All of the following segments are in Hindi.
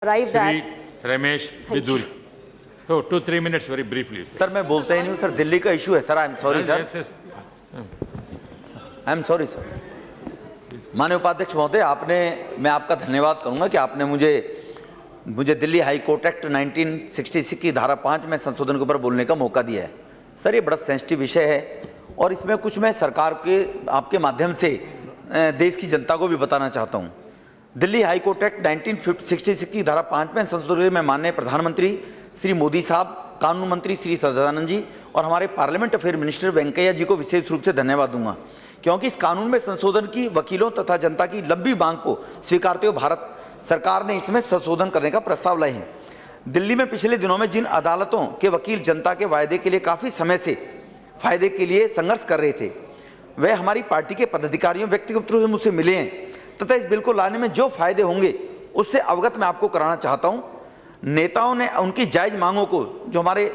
arrived Shri at. Ramesh Viduri. Oh, 2-3 minutes, very briefly. Sir मैं बोलता ही नहीं हूँ सर, दिल्ली का इशू है sir. I am sorry sir, Yes, yes. I am sorry sir. माननीय उपाध्यक्ष महोदय, मैं आपका धन्यवाद करूंगा कि आपने मुझे दिल्ली हाई कोर्ट एक्ट 1966 की धारा 5 में संशोधन के ऊपर बोलने का मौका दिया है। सर ये बड़ा सेंसिटिव विषय है और इसमें कुछ मैं सरकार के आपके माध्यम से देश की जनता को भी बताना चाहता हूँ। दिल्ली हाई कोर्ट एक्ट 1966 की धारा 5 में संशोधन में माननीय प्रधानमंत्री श्री मोदी साहब, कानून मंत्री श्री सदानंद जी और हमारे पार्लियामेंट अफेयर मिनिस्टर वेंकैया जी को विशेष रूप से धन्यवाद दूंगा, क्योंकि इस कानून में संशोधन की वकीलों तथा जनता की लंबी मांग को स्वीकारते हुए भारत सरकार ने इसमें संशोधन करने का प्रस्ताव लाए हैं। दिल्ली में पिछले दिनों में जिन अदालतों के वकील जनता के वायदे के लिए काफ़ी समय से फायदे के लिए संघर्ष कर रहे थे, वह हमारी पार्टी के पदाधिकारियों व्यक्तिगत रूप से मुझसे मिले हैं तथा इस बिल को लाने में जो फायदे होंगे उससे अवगत मैं आपको कराना चाहता हूँ। नेताओं ने उनकी जायज़ मांगों को, जो हमारे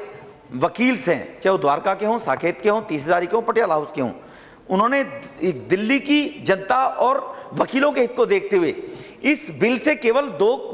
वकील्स हैं, चाहे वो द्वारका के हों, साकेत के हों, 30,000 के हों, पटियाला हाउस के हों, उन्होंने दिल्ली की जनता और वकीलों के हित को देखते हुए इस बिल से केवल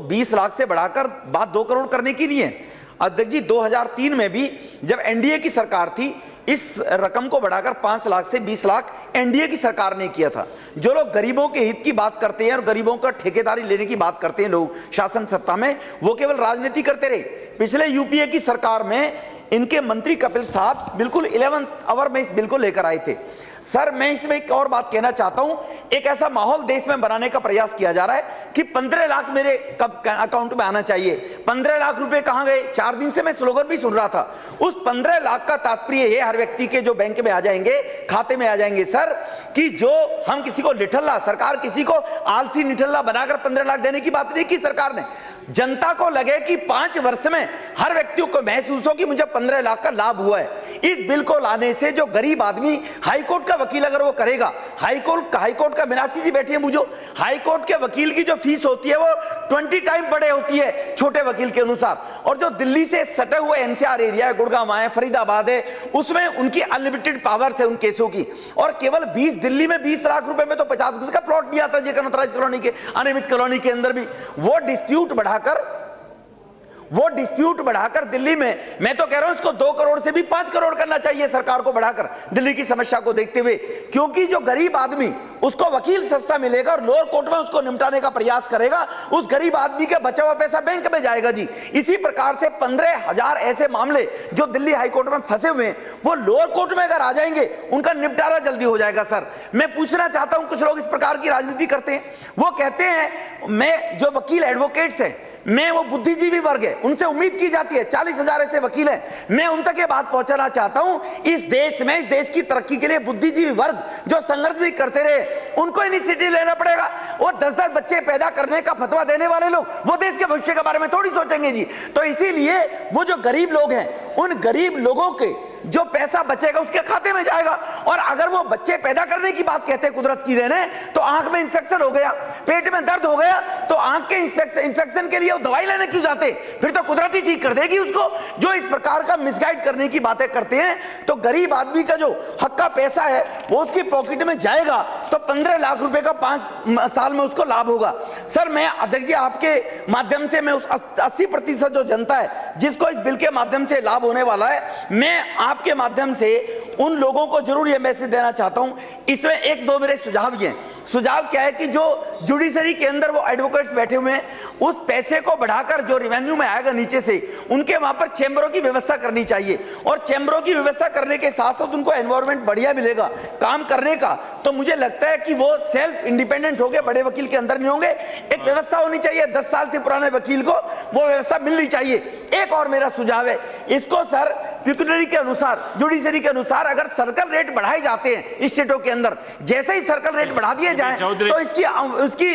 20 लाख से बढ़ाकर बात 2 करोड़ करने की नहीं है। अध्यक्ष जी, 2003 में भी जब एनडीए की सरकार थी, इस रकम को बढ़ाकर 5 लाख से 20 लाख एनडीए की सरकार ने किया था। जो लोग गरीबों के हित की बात करते हैं और गरीबों का ठेकेदारी लेने की बात करते हैं लोग शासन सत्ता में, वो केवल राजनीति करते रहे। पिछले यूपीए की सरकार में इनके मंत्री कपिल साहब बिल्कुल 11th आवर में इस बिल को लेकर आए थे। सर मैं इसमें एक और बात कहना चाहता हूं, एक ऐसा माहौल देश में बनाने का प्रयास किया जा रहा है कि 15 लाख मेरे अकाउंट में आना चाहिए। 15 लाख रुपए कहां गए? 4 दिन से मैं स्लोगन भी सुन रहा था। उस 15 लाख का तात्पर्य ये हर व्यक्ति के जो बैंक में आ जाएंगे, खाते में आ जाएंगे सर, कि जो हम किसी को निठल्ला, सरकार किसी को आलसी निठल्ला बनाकर 15 लाख देने की बात नहीं की सरकार ने। जनता को लगे कि 5 वर्ष में हर व्यक्ति को महसूस हो कि मुझे 15 लाख का लाभ हुआ है। इस बिल को लाने से जो गरीब आदमी, हाईकोर्ट का वकील अगर वो करेगा, हाईकोर्ट का मीनाक्षी जी बैठी है, मुझे हाईकोर्ट के वकील की जो फीस होती है वो 20 टाइम बड़े होती है छोटे वकील के अनुसार। और जो दिल्ली से सटे हुए एनसीआर एरिया है, गुड़गांव है, फरीदाबाद है, उसमें उनकी अनलिमिटेड पावर्स है उन केसों की। और केवल 20 दिल्ली में 20 लाख रुपए में तो 50 गज का प्लॉट नहीं आता जी, कनौतराज कॉलोनी के, अनियमित कॉलोनी के अंदर भी। वो डिस्प्यूट बढ़ाकर दिल्ली में, मैं तो कह रहा हूं इसको 2 करोड़ से भी 5 करोड़ करना चाहिए सरकार को बढ़ाकर, दिल्ली की समस्या को देखते हुए। क्योंकि जो गरीब आदमी, उसको वकील सस्ता मिलेगा और लोअर कोर्ट में उसको निपटाने का प्रयास करेगा, उस गरीब आदमी के बचा हुआ पैसा बैंक में जाएगा जी। इसी प्रकार से 15,000 ऐसे मामले जो दिल्ली हाईकोर्ट में फंसे हुए हैं, वो लोअर कोर्ट में अगर आ जाएंगे, उनका निपटारा जल्दी हो जाएगा। सर मैं पूछना चाहता हूं, कुछ लोग इस प्रकार की राजनीति करते हैं, वो कहते हैं मैं जो वकील एडवोकेट्स हैं, मैं वो बुद्धिजीवी वर्ग है, उनसे उम्मीद की जाती है, 40,000 ऐसे वकील हैं, मैं उन तक ये बात पहुंचाना चाहता हूं, इस देश में, इस देश की तरक्की के लिए बुद्धिजीवी वर्ग जो संघर्ष भी करते रहे, उनको इनिशिएटिव लेना पड़ेगा। वो 10-10 बच्चे पैदा करने का फतवा देने वाले लोग, वो देश के भविष्य के बारे में थोड़ी सोचेंगे जी। तो इसीलिए वो जो गरीब लोग हैं, उन गरीब लोगों के जो पैसा बचेगा उसके खाते में जाएगा। और अगर वो बच्चे पैदा करने की बात कहते हैं कुदरत की देन है, तो आंख में इंफेक्शन हो गया, पेट में दर्द हो गया, तो आंख के इंफेक्शन के लिए वो दवाई लेने क्यों जाते? फिर तो कुदरत ही ठीक कर देगी उसको। जो इस प्रकार का मिसगाइड करने की बातें करते हैं, तो गरीब आदमी का जो हक का पैसा है वो उसकी पॉकेट में जाएगा, तो 15 लाख रुपए का 5 साल में उसको लाभ होगा। सर मैं अध्यक्ष जी आपके माध्यम से, मैं उस 80% जो जनता है जिसको इस बिल के माध्यम से लाभ होने वाला है, मैं आपके माध्यम से उन लोगों को जरूर यह मैसेज देना चाहता हूं। इसमें 1-2 मेरे सुझाव भी हैं। सुझाव क्या है कि जो जुडिशरी के अंदर वो एडवोकेट्स बैठे हुए हैं, उस पैसे को बढ़ाकर जो रेवेन्यू में आएगा नीचे से, उनके वहां पर चैम्बरों की व्यवस्था करनी चाहिए। और चैम्बरों की व्यवस्था करने के साथ साथ उनको एनवायरमेंट बढ़िया मिलेगा काम करने का, तो मुझे लगता है कि वो सेल्फ इंडिपेंडेंट होंगे, बड़े वकील के अंदर नहीं होंगे। एक व्यवस्था होनी चाहिए, 10 साल से पुराने वकील को वो व्यवस्था मिलनी चाहिए। एक और मेरा सुझाव है, इसको सर पिक्यूनरी के अनुसार, जुडिशरी के अनुसार अगर सर्कल रेट बढ़ाए जाते हैं स्टेटों के अंदर, जैसे ही सर्कल रेट बढ़ा दिए जाए तो उसकी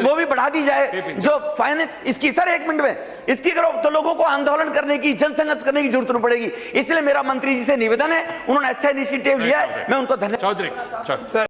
वो भी बढ़ा दी जाए जो फाइनेंस इसकी। सर 1 मिनट में इसकी करो तो लोगों को आंदोलन करने की, जनसंघर्ष करने की जरूरत नहीं पड़ेगी। इसलिए मेरा मंत्री जी से निवेदन है, उन्होंने अच्छा इनिशिएटिव लिया है, मैं उनको धन्यवाद। चौधरी